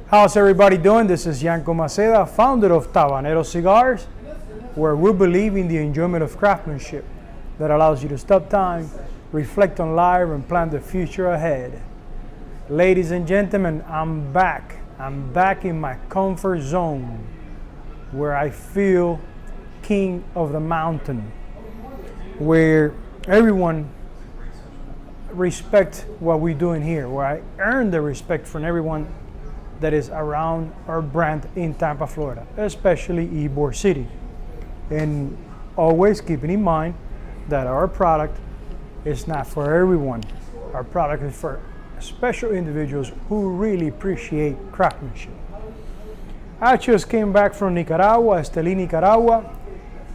How's everybody doing? This is Yanko Maceda, founder of Tabanero Cigars, where we believe in the enjoyment of craftsmanship that allows you to stop time, reflect on life, and plan the future ahead. Ladies and gentlemen, I'm back. I'm back in my comfort zone, where I feel king of the mountain, where everyone respects what we're doing here, where I earn the respect from everyone that is around our brand in Tampa, Florida, especially Ybor City. And always keeping in mind that our product is not for everyone. Our product is for special individuals who really appreciate craftsmanship. I just came back from Nicaragua, Esteli, Nicaragua,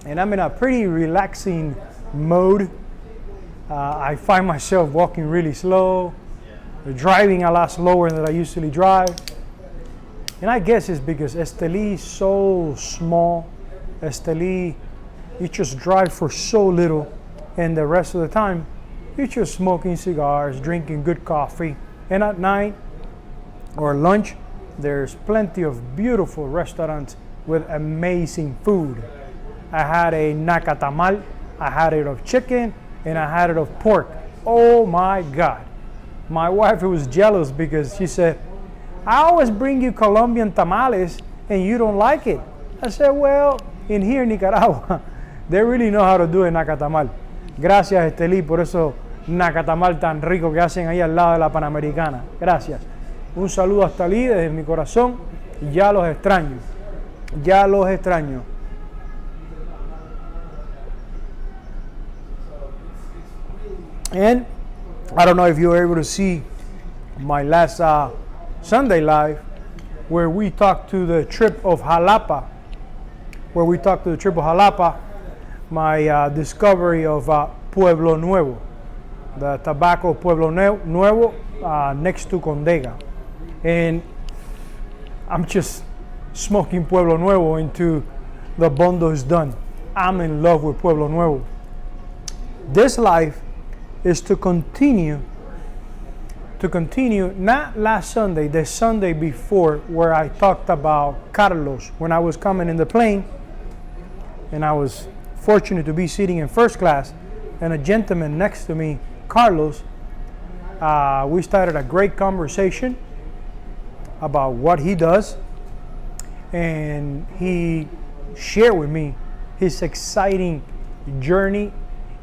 and I'm in a pretty relaxing mode. I find myself walking really slow, driving a lot slower than I usually drive. And I guess it's because Esteli is so small. Esteli, you just drive for so little, and the rest of the time, you're just smoking cigars, drinking good coffee. And at night or lunch, there's plenty of beautiful restaurants with amazing food. I had a nacatamal, I had it of chicken, and I had it of pork. Oh my God. My wife was jealous because she said, I always bring you Colombian tamales and you don't like it. I said, well, in here in Nicaragua, they really know how to do a nacatamal. Gracias, Esteli, por eso nacatamal tan rico que hacen ahí al lado de la Panamericana. Gracias. Un saludo a Esteli desde mi corazón. Ya los extraño. Ya los extraño. And I don't know if you were able to see my last Sunday Live, where we talked to the trip of Jalapa, my discovery of Pueblo Nuevo, the tobacco Pueblo Nuevo next to Condega. And I'm just smoking Pueblo Nuevo until the bundle is done. I'm in love with Pueblo Nuevo. This life is to continue not last Sunday, the Sunday before, where I talked about Carlos when I was coming in the plane, and I was fortunate to be sitting in first class, and a gentleman next to me, Carlos, we started a great conversation about what he does, and he shared with me his exciting journey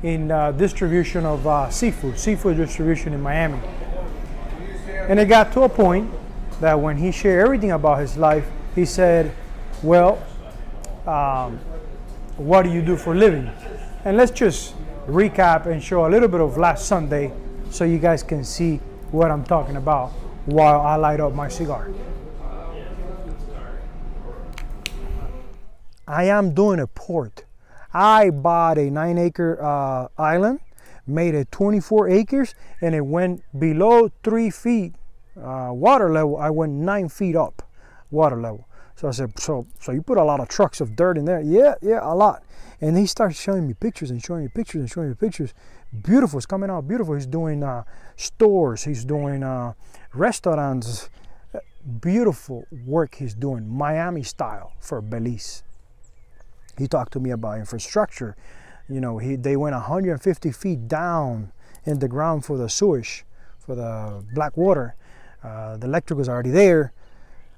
in distribution of seafood distribution in Miami. And it got to a point that when he shared everything about his life, he said, well, what do you do for a living? And let's just recap and show a little bit of last Sunday so you guys can see what I'm talking about while I light up my cigar. I am doing a port. I bought a 9-acre island, made it 24 acres, and it went below 3 feet water level. I went 9 feet up water level. So I said, so you put a lot of trucks of dirt in there? Yeah, a lot. And he started showing me pictures. Beautiful, it's coming out beautiful. He's doing stores, he's doing restaurants. Beautiful work he's doing, Miami style for Belize. He talked to me about infrastructure. You know, they went 150 feet down in the ground for the sewage, for the black water. The electric was already there.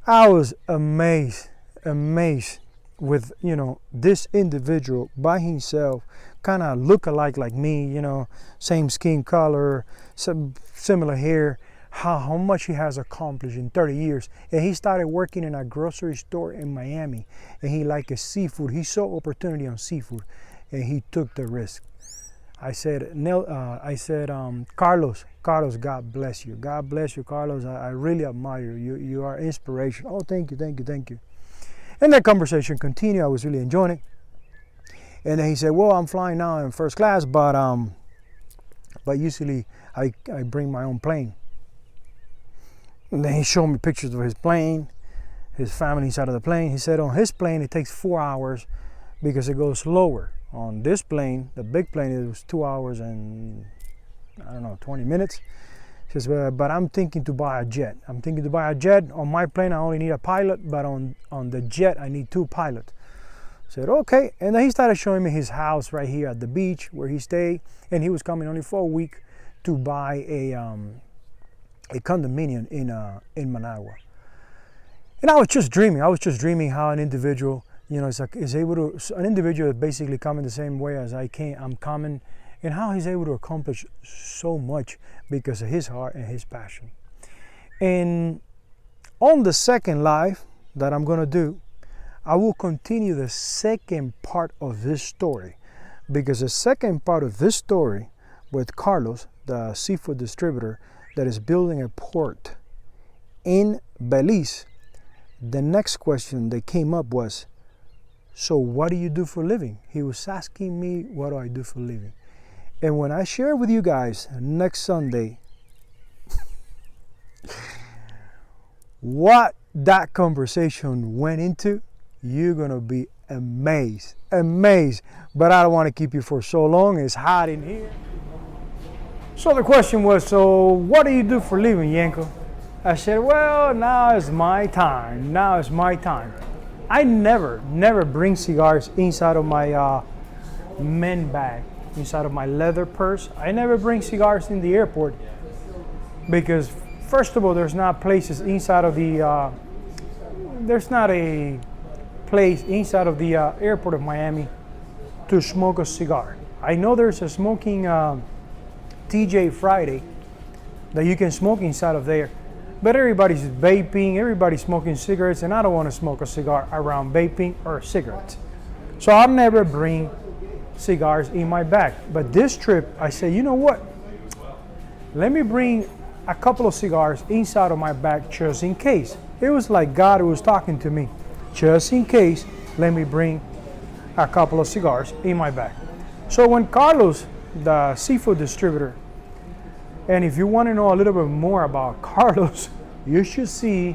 I was amazed with, you know, this individual by himself, kind of look alike like me, you know, same skin color, some similar hair, how much he has accomplished in 30 years. And he started working in a grocery store in Miami, and he liked his seafood. He saw opportunity on seafood, and he took the risk. I said, Carlos, God bless you. God bless you, Carlos. I really admire you. You are inspiration. Oh, thank you. And that conversation continued. I was really enjoying it. And then he said, well, I'm flying now in first class, but usually I bring my own plane. And then he showed me pictures of his plane, his family inside of the plane. He said on his plane it takes 4 hours because it goes slower. On this plane, the big plane, it was 2 hours and 20 minutes. He says, but I'm thinking to buy a jet. I'm thinking to buy a jet. On my plane, I only need a pilot, but on the jet, I need 2 pilots. I said, okay. And then he started showing me his house right here at the beach where he stayed. And he was coming only for a week to buy a condominium in Managua. And I was just dreaming. I was just dreaming how an individual, is able to, an individual is basically coming the same way as I'm coming, and how he's able to accomplish so much because of his heart and his passion. And on the second live that I'm gonna do, I will continue the second part of this story, because the second part of this story with Carlos, the seafood distributor that is building a port in Belize, the next question that came up was, so what do you do for a living? He was asking me, what do I do for a living? And when I share with you guys next Sunday what that conversation went into, you're gonna be amazed. But I don't want to keep you for so long. It's hot in here. So the question was, so what do you do for a living, Yanko? I said, well, now is my time. I never bring cigars inside of my men bag, inside of my leather purse. I never bring cigars in the airport because, first of all, there's not places inside of the, there's not a place inside of the airport of Miami to smoke a cigar. I know there's a smoking TJ Friday that you can smoke inside of there, but everybody's vaping, everybody's smoking cigarettes, and I don't want to smoke a cigar around vaping or cigarettes. So I'll never bring cigars in my bag. But this trip, I said, you know what? Let me bring a couple of cigars inside of my bag just in case. It was like God was talking to me. Just in case, let me bring a couple of cigars in my bag. So when Carlos, the seafood distributor, and if you want to know a little bit more about Carlos, you should see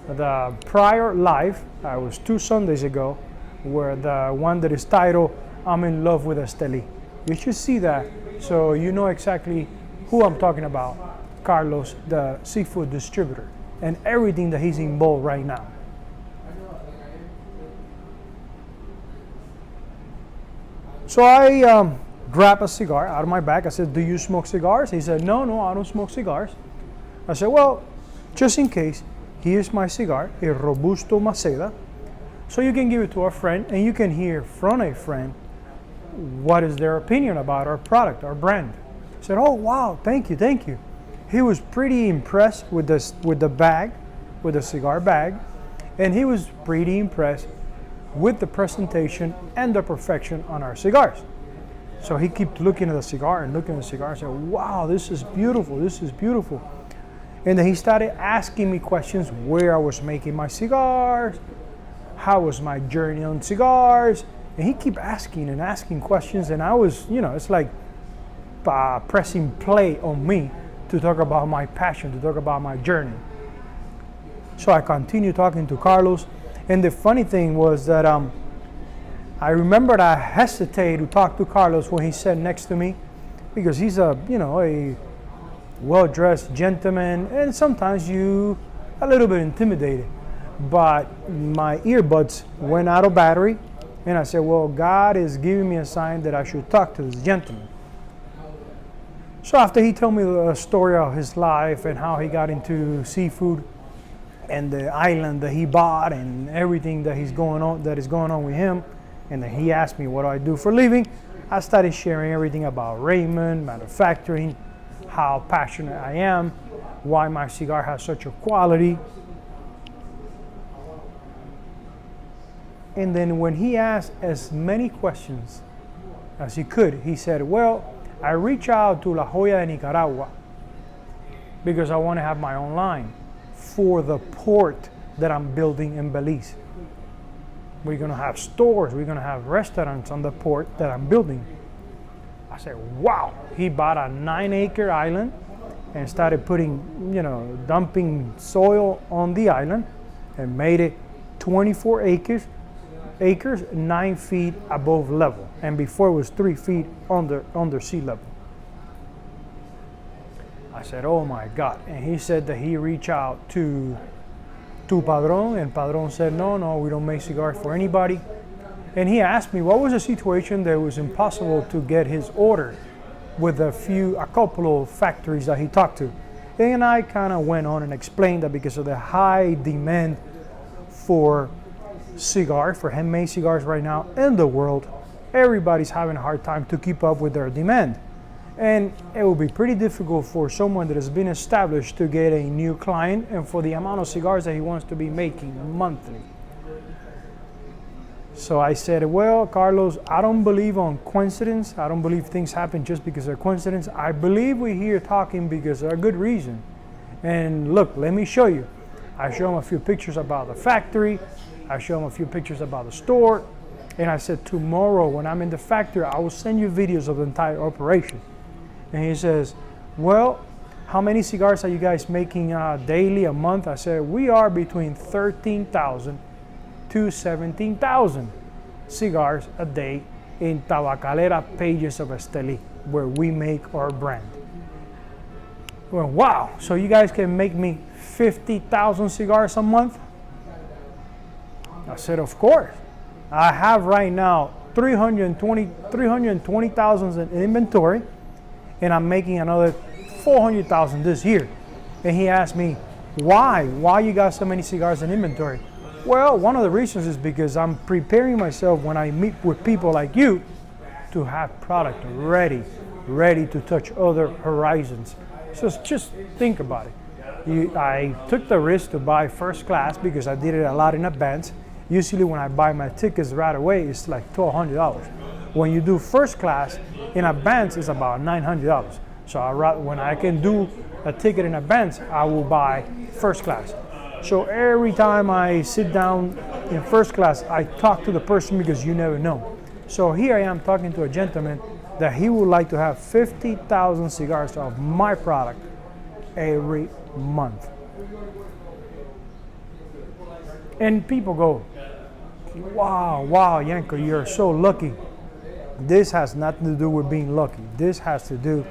the prior live. I was 2 Sundays ago, where the one that is titled, I'm in love with Esteli. You should see that so you know exactly who I'm talking about, Carlos, the seafood distributor, and everything that he's involved right now. So I grabbed a cigar out of my bag. I said, do you smoke cigars? He said, no, I don't smoke cigars. I said, well, just in case, here's my cigar, a Robusto Maceda. So you can give it to a friend and you can hear from a friend what is their opinion about our product, our brand. I said, oh, wow, thank you. He was pretty impressed with the bag, with the cigar bag, and he was pretty impressed with the presentation and the perfection on our cigars. So he kept looking at the cigar and said, wow, this is beautiful. And then he started asking me questions where I was making my cigars, how was my journey on cigars, and he kept asking questions, and I was, it's like pressing play on me to talk about my passion, to talk about my journey. So I continued talking to Carlos, and the funny thing was that I remembered I hesitated to talk to Carlos when he sat next to me, because he's a well-dressed gentleman, and sometimes you a little bit intimidated. But my earbuds went out of battery, and I said, well, God is giving me a sign that I should talk to this gentleman. So after he told me the story of his life and how he got into seafood and the island that he bought and everything that is going on with him, and then he asked me what do I do for a living, I started sharing everything about Raymond, manufacturing, how passionate I am, why my cigar has such a quality. And then when he asked as many questions as he could, he said, well, I reach out to La Joya de Nicaragua because I want to have my own line for the port that I'm building in Belize. We're going to have stores, we're going to have restaurants on the port that I'm building. I said, wow. He bought a 9-acre island and started putting, dumping soil on the island and made it 24 acres, 9 feet above level. And before it was 3 feet under sea level. I said, oh my God. And he said that he reached out to Padron, and Padron said, no, we don't make cigars for anybody. And he asked me what was the situation that it was impossible to get his order with a couple of factories that he talked to. And I kind of went on and explained that because of the high demand for cigars, for handmade cigars right now in the world, everybody's having a hard time to keep up with their demand. And it will be pretty difficult for someone that has been established to get a new client and for the amount of cigars that he wants to be making monthly. So I said, well, Carlos, I don't believe on coincidence. I don't believe things happen just because of coincidence. I believe we're here talking because of a good reason. And look, let me show you. I show him a few pictures about the factory. I show him a few pictures about the store. And I said, tomorrow when I'm in the factory, I will send you videos of the entire operation. And he says, well, how many cigars are you guys making daily, a month? I said, we are between 13,000 to 17,000 cigars a day in Tabacalera pages of Esteli, where we make our brand. Well, wow, so you guys can make me 50,000 cigars a month? I said, of course. I have right now 320,000 in inventory, and I'm making another 400,000 this year. And he asked me, why you got so many cigars in inventory? Well, one of the reasons is because I'm preparing myself when I meet with people like you to have product ready to touch other horizons. So just think about it. I took the risk to buy first class because I did it a lot in advance. Usually when I buy my tickets right away, it's like $1,200. When you do first class in advance, it's about $900. So when I can do a ticket in advance, I will buy first class. So every time I sit down in first class, I talk to the person because you never know. So here I am talking to a gentleman that he would like to have 50,000 cigars of my product every month. And people go, wow, Yanko, you're so lucky. This has nothing to do with being lucky. This has to do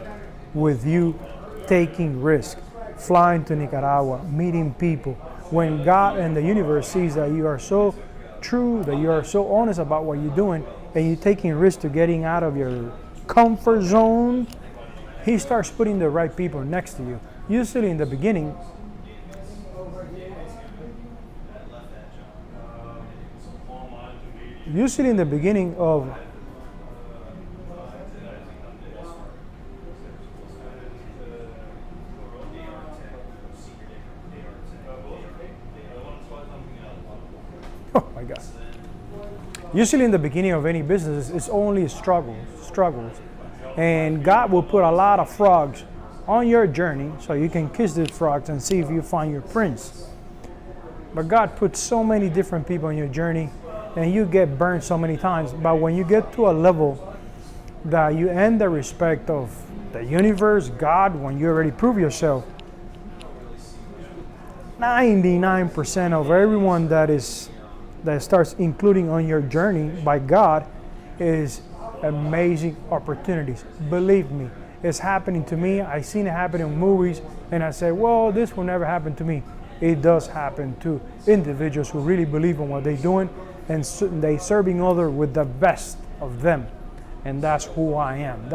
with you taking risk, flying to Nicaragua, meeting people. When God and the universe sees that you are so true, that you are so honest about what you're doing, and you're taking risk to getting out of your comfort zone, he starts putting the right people next to you. Usually in the beginning, of my God. Usually in the beginning of any business, it's only struggles. And God will put a lot of frogs on your journey so you can kiss these frogs and see if you find your prince. But God puts so many different people on your journey and you get burned so many times. But when you get to a level that you earn the respect of the universe, God, when you already prove yourself, 99% of everyone that starts including on your journey by God is amazing opportunities. Believe me, it's happening to me. I've seen it happen in movies and I say, well, this will never happen to me. It does happen to individuals who really believe in what they're doing and they serving others with the best of them. And that's who I am.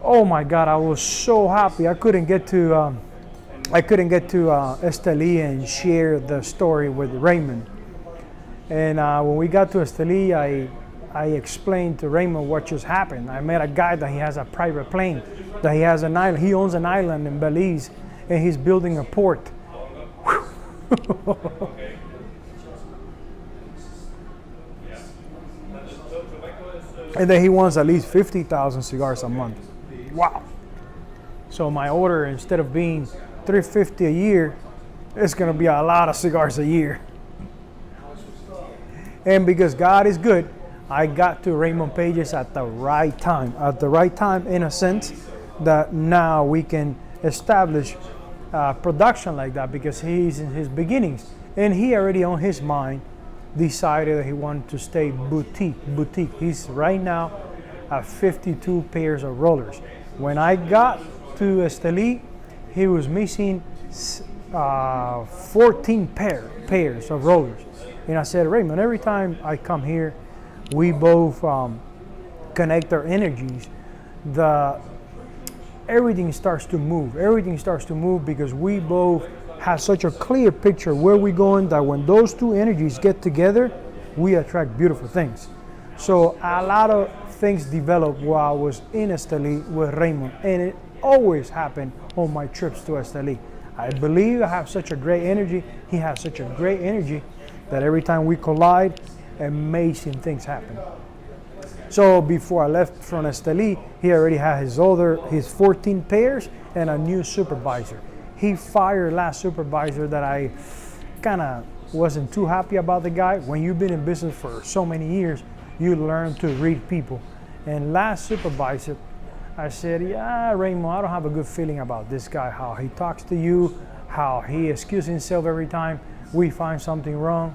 Oh my God, I was so happy. I couldn't get to Esteli and share the story with Raymond. And when we got to Esteli, I explained to Raymond what just happened. I met a guy that he has a private plane, that he has an island. He owns an island in Belize, and he's building a port. And then he wants at least 50,000 cigars a month. Wow. So my order, instead of being 350 a year, it's going to be a lot of cigars a year. And because God is good, I got to Raymond Pages at the right time. In a sense that now we can establish production like that because he's in his beginnings. And he already on his mind decided that he wanted to stay boutique. He's right now at 52 pairs of rollers. When I got to Esteli, he was missing 14 pairs of rollers. And I said, Raymond, every time I come here, we both connect our energies. Everything starts to move. Everything starts to move because we both have such a clear picture where we're going that when those two energies get together, we attract beautiful things. So a lot of things developed while I was in Esteli with Raymond, and it always happened on my trips to Esteli. I believe I have such a great energy. He has such a great energy that every time we collide, amazing things happen. So before I left from Esteli, he already had his 14 pairs and a new supervisor. He fired last supervisor that I kind of wasn't too happy about the guy. When you've been in business for so many years, you learn to read people. And last supervisor, I said, yeah, Raymond, I don't have a good feeling about this guy, how he talks to you, how he excuses himself every time we find something wrong.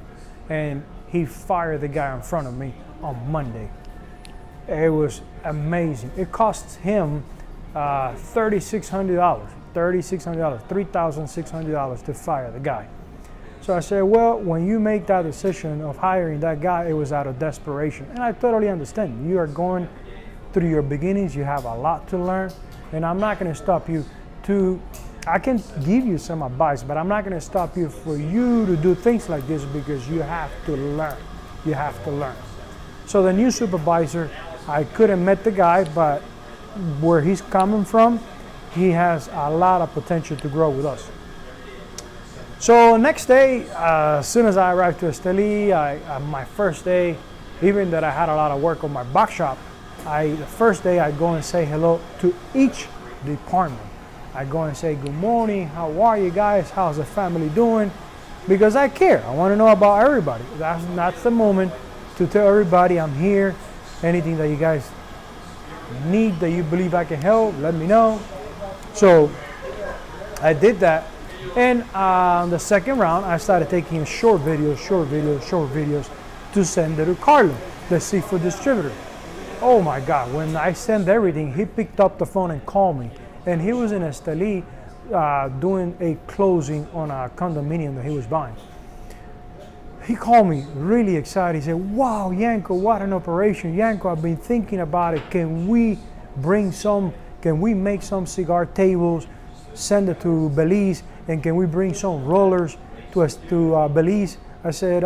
And he fired the guy in front of me on Monday. It was amazing. It cost him $3,600, $3,600 to fire the guy. So I said, well, when you make that decision of hiring that guy, it was out of desperation. And I totally understand. You are going through your beginnings. You have a lot to learn. And I'm not going to stop you I can give you some advice, but I'm not going to stop you for you to do things like this because you have to learn. You have to learn. So the new supervisor, I couldn't met the guy, but where he's coming from, he has a lot of potential to grow with us. So next day, as soon as I arrived to Esteli, my first day, even that I had a lot of work on my box shop, the first day I go and say hello to each department. I go and say, good morning, how are you guys? How's the family doing? Because I care. I want to know about everybody. That's the moment to tell everybody I'm here. Anything that you guys need that you believe I can help, let me know. So I did that. And on the second round, I started taking short videos to send it to Carlo, the seafood distributor. Oh my God, when I sent everything, he picked up the phone and called me. And he was in Esteli doing a closing on a condominium that he was buying. He called me really excited. He said, wow, Yanko, what an operation. Yanko, I've been thinking about it. Can we make some cigar tables, send it to Belize, and can we bring some rollers to Belize? I said,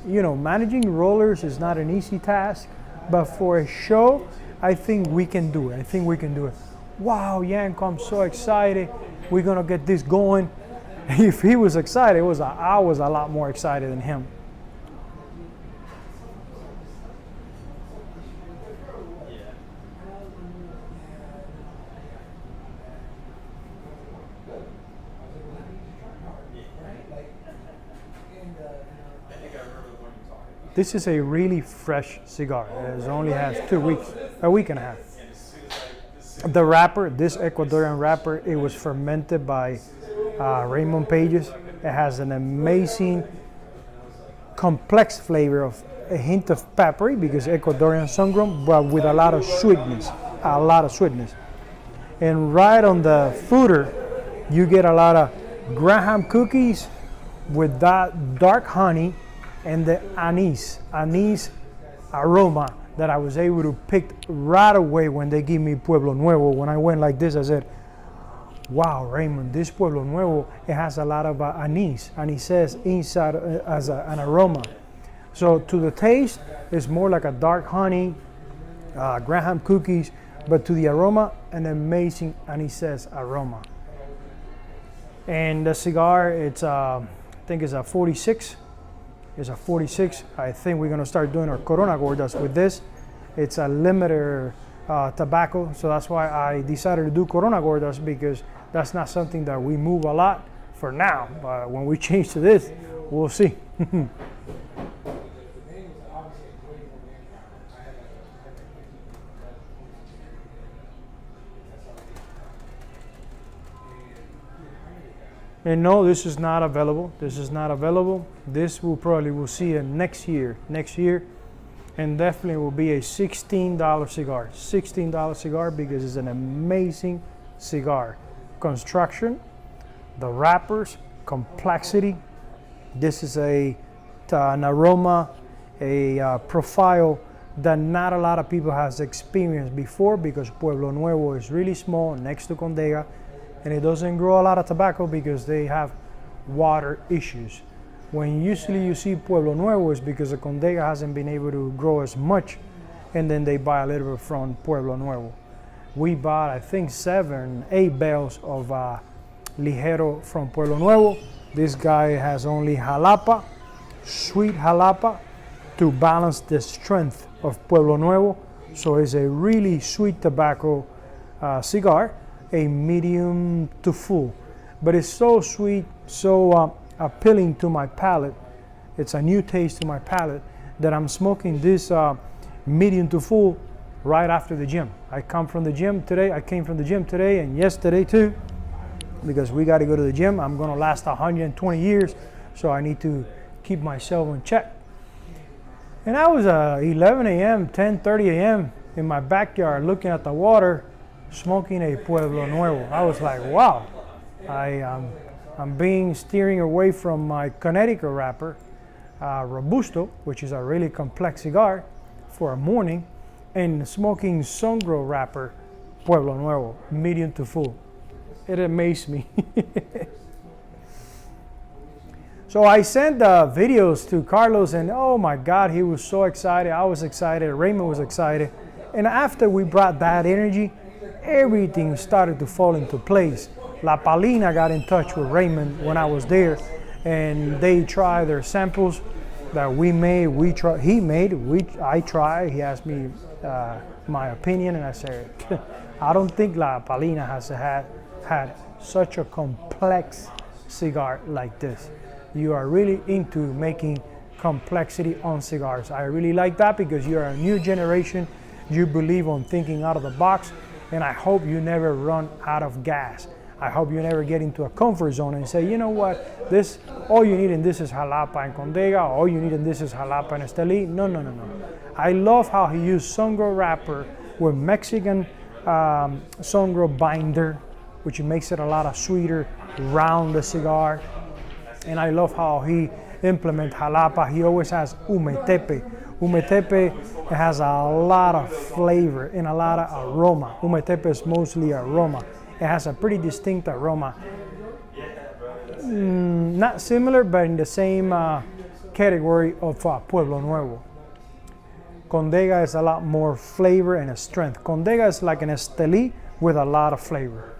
managing rollers is not an easy task, but for a show, I think we can do it. Wow, Yanko, I'm so excited. We're gonna get this going. If he was excited, I was a lot more excited than him. This is a really fresh cigar. It only has 2 weeks, a week and a half. The wrapper, this Ecuadorian wrapper, it was fermented by Raymond Pages. It has an amazing, complex flavor of a hint of peppery because Ecuadorian sun-grown, but with a lot of sweetness, And right on the footer, you get a lot of Graham cookies with that dark honey and the anise aroma that I was able to pick right away when they give me Pueblo Nuevo. When I went like this, I said, wow, Raymond, this Pueblo Nuevo, it has a lot of anise, and it says inside as an aroma. So to the taste, it's more like a dark honey, Graham cookies, but to the aroma, an amazing anise aroma. And the cigar, I think it's a 46. It's a 46. I think we're gonna start doing our Corona Gordas with this. It's a limiter tobacco, so that's why I decided to do Corona Gordas, because that's not something that we move a lot for now. But when we change to this, we'll see. And no, this is not available. This we'll see it next year, and definitely will be a $16 cigar. $16 cigar because it's an amazing cigar. Construction, the wrappers, complexity. This is an aroma, a profile that not a lot of people has experienced before, because Pueblo Nuevo is really small next to Condega, and it doesn't grow a lot of tobacco because they have water issues. When usually you see Pueblo Nuevo is because the Condega hasn't been able to grow as much, and then they buy a little bit from Pueblo Nuevo. We bought, I think, 7, 8 bales of Ligero from Pueblo Nuevo. This guy has only Jalapa, sweet Jalapa, to balance the strength of Pueblo Nuevo. So it's a really sweet tobacco cigar, a medium to full. But it's so sweet, so appealing to my palate. It's a new taste to my palate that I'm smoking this medium to full right after the gym. I came from the gym today and yesterday too, because we got to go to the gym. I'm going to last 120 years, so I need to keep myself in check. And I was 11 a.m., 10:30 a.m. in my backyard looking at the water, smoking a Pueblo Nuevo. I was like, wow, I'm steering away from my Connecticut wrapper, Robusto, which is a really complex cigar for a morning, and smoking Songro wrapper, Pueblo Nuevo, medium to full. It amazed me. So I sent videos to Carlos, and oh my God, he was so excited. I was excited. Raymond was excited. And after we brought that energy, everything started to fall into place. La Palina got in touch with Raymond when I was there, and they tried their samples that we made. I tried. He asked me my opinion, and I said, I don't think La Palina has had such a complex cigar like this. You are really into making complexity on cigars. I really like that, because you're a new generation. You believe on thinking out of the box, and I hope you never run out of gas. I hope you never get into a comfort zone and say, you know what, this, all you need in this is Jalapa and Condega, all you need in this is Jalapa and Esteli. No. I love how he used Songro wrapper with Mexican Songro binder, which makes it a lot sweeter, round the cigar. And I love how he implements Jalapa. He always has Umetepe. Umetepe has a lot of flavor and a lot of aroma. Umetepe is mostly aroma. It has a pretty distinct aroma. Not similar, but in the same category of Pueblo Nuevo. Condega is a lot more flavor and strength. Condega is like an Esteli with a lot of flavor.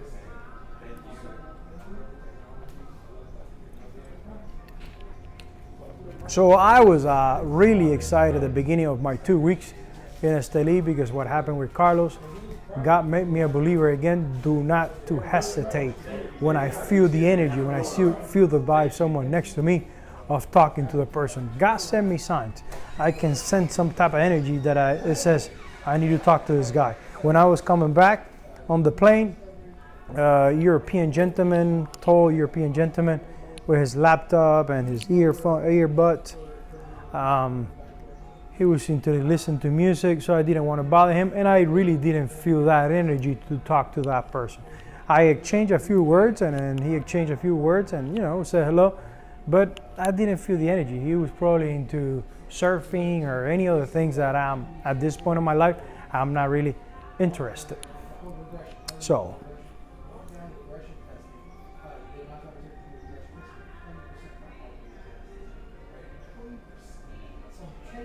So I was really excited at the beginning of my 2 weeks in Esteli, because what happened with Carlos, God made me a believer again. Do not to hesitate when I feel the energy, when I feel the vibe, someone next to me, of talking to the person. God sent me signs. I can sense some type of energy that it says, I need to talk to this guy. When I was coming back on the plane, European gentleman, tall European gentleman, with his laptop and his earbuds. He was into listen to music, so I didn't want to bother him, and I really didn't feel that energy to talk to that person. I exchanged a few words, and then he exchanged a few words, and said hello, but I didn't feel the energy. He was probably into surfing or any other things that at this point in my life, I'm not really interested. So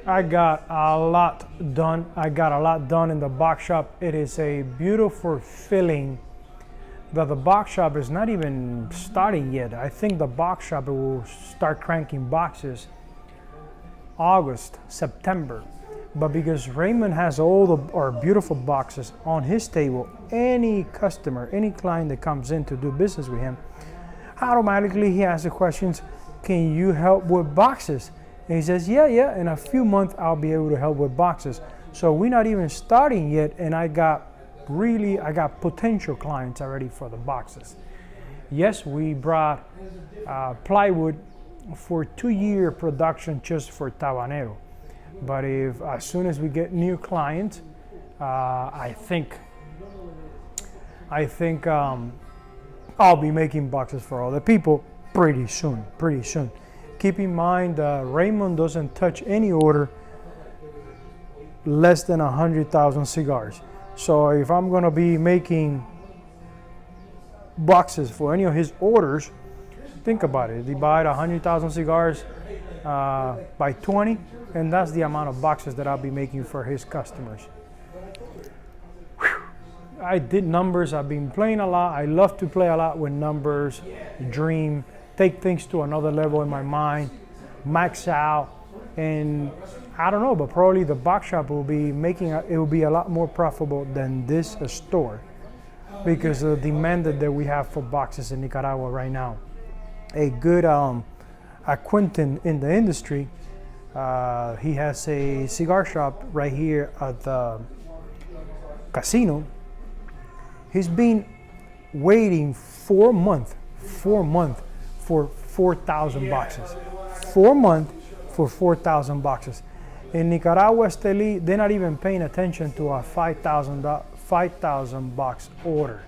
I got a lot done. I got a lot done in the box shop. It is a beautiful feeling that the box shop is not even starting yet. I think the box shop will start cranking boxes August, September. But because Raymond has all our beautiful boxes on his table, any customer, any client that comes in to do business with him, automatically he asks the questions, can you help with boxes? And he says, yeah, in a few months I'll be able to help with boxes. So we're not even starting yet, and I got potential clients already for the boxes. Yes, we brought plywood for 2-year production just for Tabanero. But as soon as we get new clients, I think I think I'll be making boxes for other people pretty soon, pretty soon. Keep in mind Raymond doesn't touch any order less than 100,000 cigars. So if I'm gonna be making boxes for any of his orders, think about it. Divide 100,000 cigars by 20, and that's the amount of boxes that I'll be making for his customers. Whew. I did numbers. I've been playing a lot. I love to play a lot with numbers, dream, take things to another level in my mind, max out, and I don't know, but probably the box shop will be it will be a lot more profitable than this store because of the demand that we have for boxes in Nicaragua right now. A good acquaintance in the industry, he has a cigar shop right here at the casino. He's been waiting 4 months for 4,000 boxes. 4 months for 4,000 boxes. In Nicaragua, Esteli, they're not even paying attention to a 5,000 box order.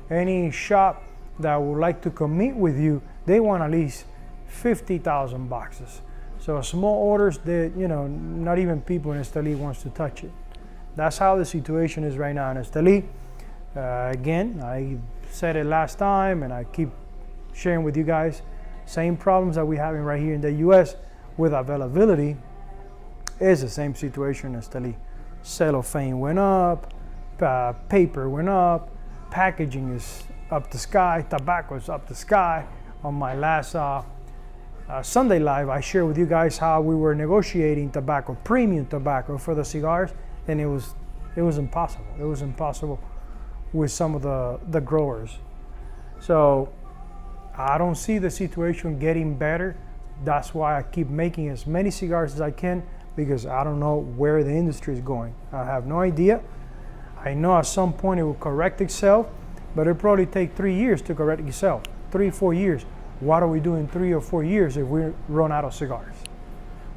Any shop that would like to commit with you, they want at least 50,000 boxes. So small orders, not even people in Esteli wants to touch it. That's how the situation is right now in Esteli. Again, I said it last time and I keep sharing with you guys, same problems that we're having right here in the US with availability is the same situation in Esteli. Cellophane went up, paper went up, packaging is up the sky, tobacco is up the sky. On my last Sunday live, I shared with you guys how we were negotiating tobacco, premium tobacco for the cigars, and it was impossible. It was impossible with some of the growers. So I don't see the situation getting better. That's why I keep making as many cigars as I can, because I don't know where the industry is going. I have no idea. I know at some point it will correct itself, but it'll probably take 3 years to correct itself. 3-4 years. What are we doing 3 or 4 years if we run out of cigars?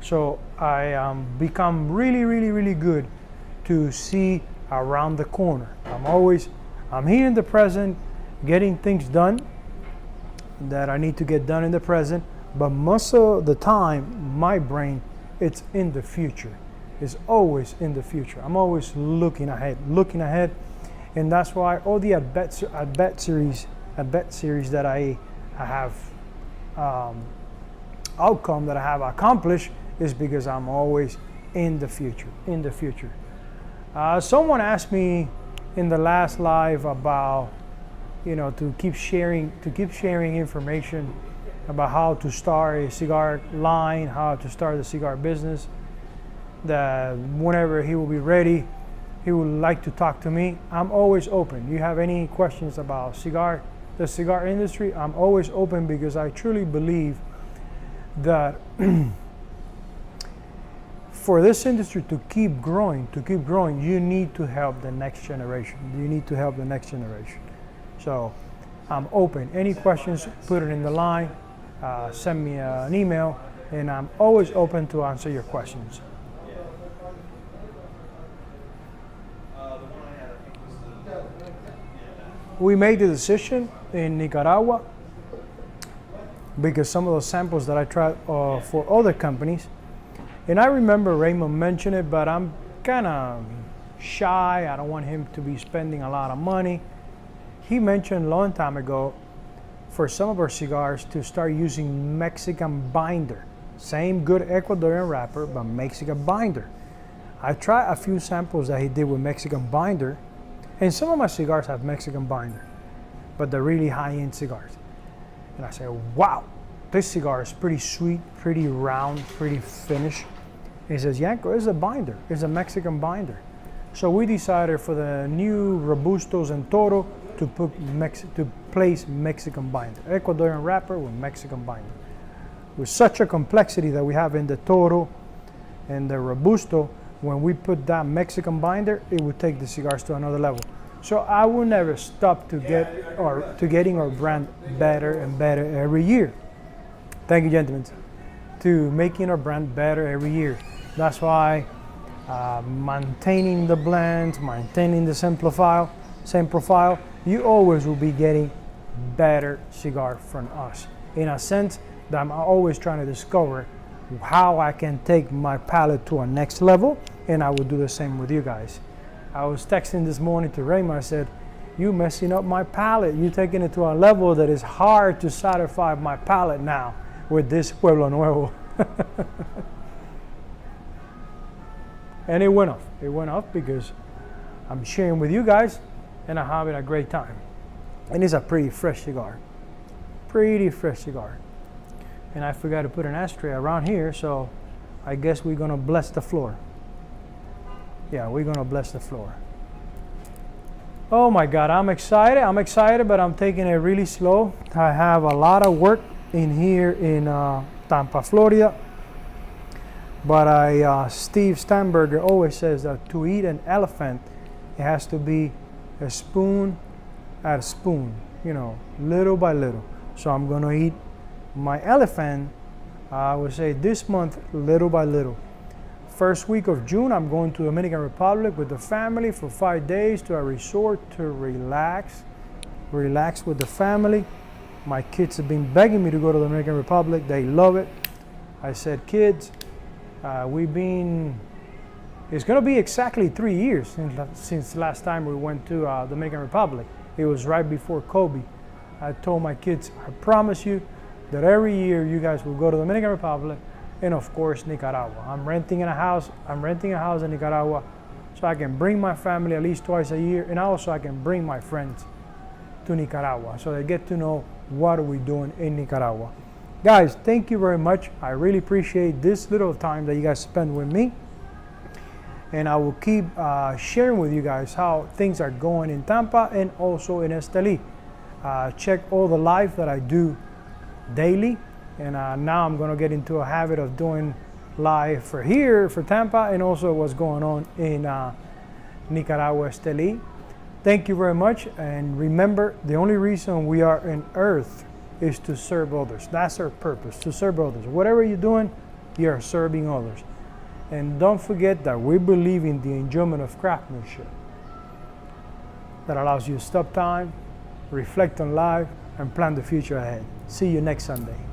So I become really, really, really good to see around the corner. I'm here in the present, getting things done that I need to get done in the present, but most of the time, my brain, it's in the future. It's always in the future. I'm always looking ahead, and that's why all the at bet series that I have outcome that I have accomplished is because I'm always in the future. Someone asked me in the last live about to keep sharing information about how to start a cigar line, how to start the cigar business, that whenever he will be ready, he would like to talk to me. I'm always open. You have any questions about the cigar industry, I'm always open, because I truly believe that for this industry to keep growing, you need to help the next generation. So I'm open. Any questions, put it in the line, send me an email, and I'm always open to answer your questions. We made the decision in Nicaragua because some of those samples that I tried for other companies, and I remember Raymond mentioned it, but I'm kind of shy. I don't want him to be spending a lot of money. He mentioned a long time ago for some of our cigars to start using Mexican binder. Same good Ecuadorian wrapper, but Mexican binder. I tried a few samples that he did with Mexican binder, and some of my cigars have Mexican binder, but they're really high-end cigars. And I said, wow, this cigar is pretty sweet, pretty round, pretty finished. He says, Yanko, it's a binder. It's a Mexican binder. So we decided for the new Robustos and Toro to place Mexican binder. Ecuadorian wrapper with Mexican binder. With such a complexity that we have in the Toro and the Robusto, when we put that Mexican binder, it would take the cigars to another level. So I will never stop to getting our brand better and better every year. Thank you, gentlemen. To making our brand better every year. That's why maintaining the blends, maintaining the same profile, you always will be getting better cigar from us. In a sense that I'm always trying to discover how I can take my palate to a next level, and I will do the same with you guys. I was texting this morning to Raymond. I said, you messing up my palate. You taking it to a level that is hard to satisfy my palate now with this Pueblo Nuevo. And it went off. It went off because I'm sharing with you guys and I'm having a great time. And it's a pretty fresh cigar. Pretty fresh cigar. And I forgot to put an ashtray around here, so I guess we're gonna bless the floor. Yeah, we're gonna bless the floor. Oh my God, I'm excited, but I'm taking it really slow. I have a lot of work in here in Tampa, Florida. But Steve Steinberger always says that to eat an elephant, it has to be a spoon at a spoon, you know, little by little. So I'm gonna eat my elephant, I would say this month, little by little. First week of June, I'm going to Dominican Republic with the family for 5 days to a resort to relax with the family. My kids have been begging me to go to the Dominican Republic. They love it. I said, kids, it's gonna be exactly 3 years since last time we went to Dominican Republic. It was right before Kobe. I told my kids, I promise you that every year you guys will go to the Dominican Republic and of course Nicaragua. I'm renting a house in Nicaragua so I can bring my family at least twice a year, and also I can bring my friends to Nicaragua so they get to know what are we doing in Nicaragua. Guys, thank you very much. I really appreciate this little time that you guys spend with me. And I will keep sharing with you guys how things are going in Tampa and also in Esteli. Check all the live that I do daily. And now I'm going to get into a habit of doing live for here, for Tampa, and also what's going on in Nicaragua, Esteli. Thank you very much. And remember, the only reason we are on earth is to serve others. That's our purpose, to serve others. Whatever you're doing, you're serving others. And don't forget that we believe in the enjoyment of craftsmanship that allows you to stop time, reflect on life, and plan the future ahead. See you next Sunday.